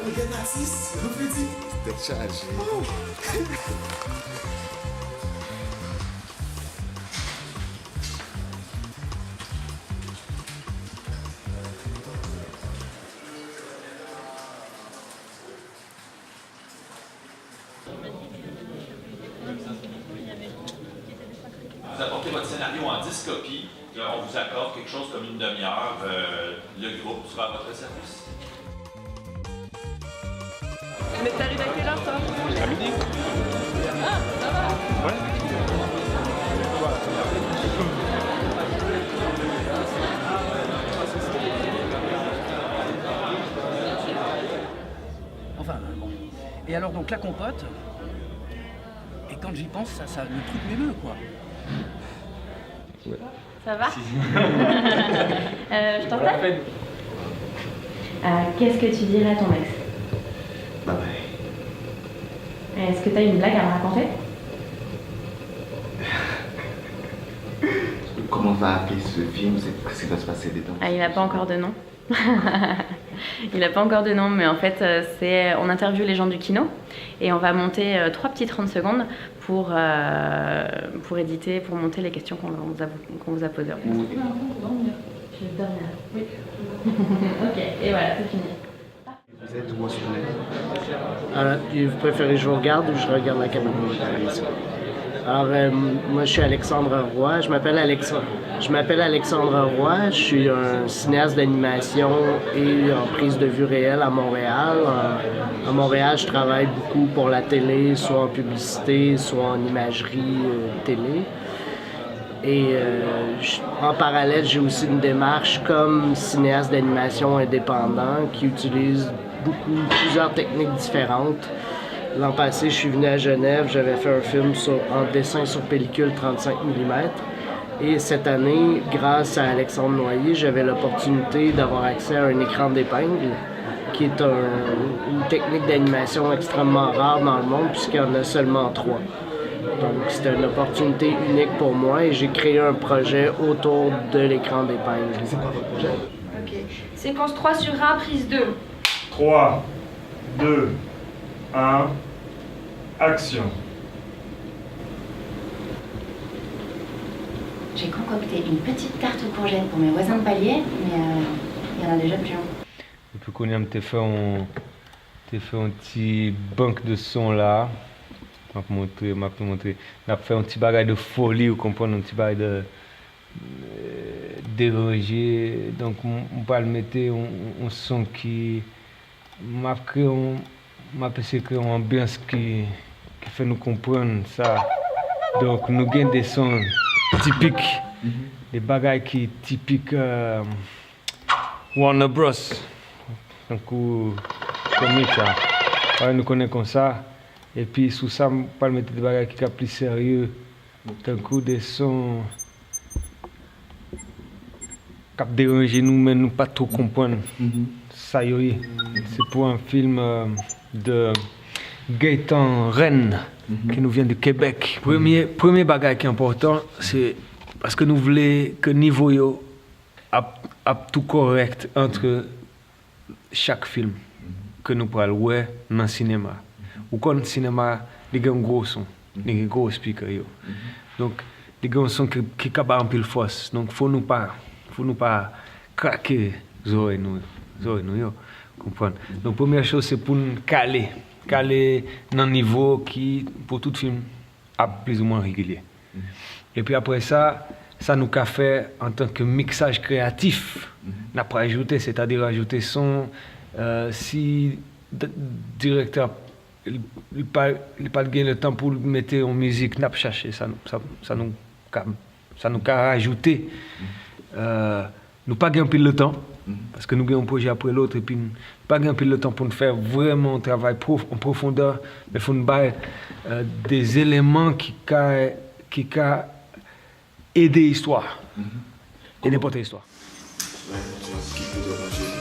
Regarde Narcisse, petit. T'es chargé. Oh. Vous apportez votre scénario en 10 copies, on vous accorde quelque chose comme une demi-heure, le groupe sera à votre service. Mais t'arrives à quelle heure toi? À midi. Ah, ça va. Ouais. Enfin, bon. Et alors donc la compote, et quand j'y pense, ça le truc m'émeut quoi. Ouais. Ça va? Je t'en qu'est-ce que tu dirais à ton ex? Bye bye. Est-ce que tu as une blague à me raconter? Comment on va appeler ce film? Qu'est-ce qui va se passer dedans? Ah, il n'a pas encore de nom. Il n'a pas encore de nom, mais en fait, on interviewe les gens du kino et on va monter 3 petits 30 secondes pour éditer, pour monter les questions qu'on vous a posées. En fait. Je vais dormir. Oui. Ok, et voilà, c'est fini. Vous êtes où sur l'air? Vous préférez que je vous regarde ou je regarde la caméra? Alors, moi, je suis Alexandre Roy. Je m'appelle Alexandre Roy. Je suis un cinéaste d'animation et en prise de vue réelle à Montréal. À Montréal, je travaille beaucoup pour la télé, soit en publicité, soit en imagerie télé. Et en parallèle, j'ai aussi une démarche comme cinéaste d'animation indépendant qui utilise plusieurs techniques différentes. L'an passé, je suis venu à Genève, j'avais fait un film en dessin sur pellicule 35 mm. Et cette année, grâce à Alexandre Noyer, j'avais l'opportunité d'avoir accès à un écran d'épingle, qui est une technique d'animation extrêmement rare dans le monde, puisqu'il y en a seulement 3. Donc c'était une opportunité unique pour moi et j'ai créé un projet autour de l'écran d'épingle. C'est quoi votre projet? Ok. Séquence 3 sur 1, prise 2. 3, 2, 1, action. J'ai concocté une petite tarte aux courgettes pour mes voisins de palier, mais il y en a déjà plus. Et puis qu'on a fait un petit banque de son là. Je vais montrer. On a fait un petit bagage de folie, vous comprenez, un petit bagage de dérangé. Donc on va le mettre un son qui m'a créé une ambiance qui fait nous comprendre ça. Donc nous avons des sons typiques, des bagages qui typiques Warner Bros. Donc comique ça. Ouais, nous connaissons comme ça. Et puis sous ça, on peut mettre des bagages qui sont plus sérieux. D'un coup des sons qui dérangent nous, mais nous pas trop comprendre. Ça y est, c'est pour un film de Gaëtan Rennes, qui nous vient du Québec. Premier bagage qui est important, c'est parce que nous voulons que le niveau a tout correct entre chaque film que nous parlons dans le cinéma. Ou quand le cinéma, il y a un gros son, il y a un gros speaker. Donc, il y a un son qui est capable de force. Donc, il ne faut pas craquer les oreilles. Comprendre. Donc, première chose, c'est pour nous caler dans un niveau qui, pour tout film, est plus ou moins régulier. Et puis après ça nous a fait en tant que mixage créatif. On a pas ajouté, c'est-à-dire ajouter son. Si le directeur n'a pas le temps pour mettre en musique, n'a pas cherché, ça nous a rajouté. Nous pas gagné le temps, parce que nous avons un projet après l'autre, et puis nous pas gagné le temps pour nous faire vraiment un travail en profondeur, mais il faut nous avoir des éléments qui aident l'histoire, et n'importe l'histoire. Ouais, tu vois ce qui peut déranger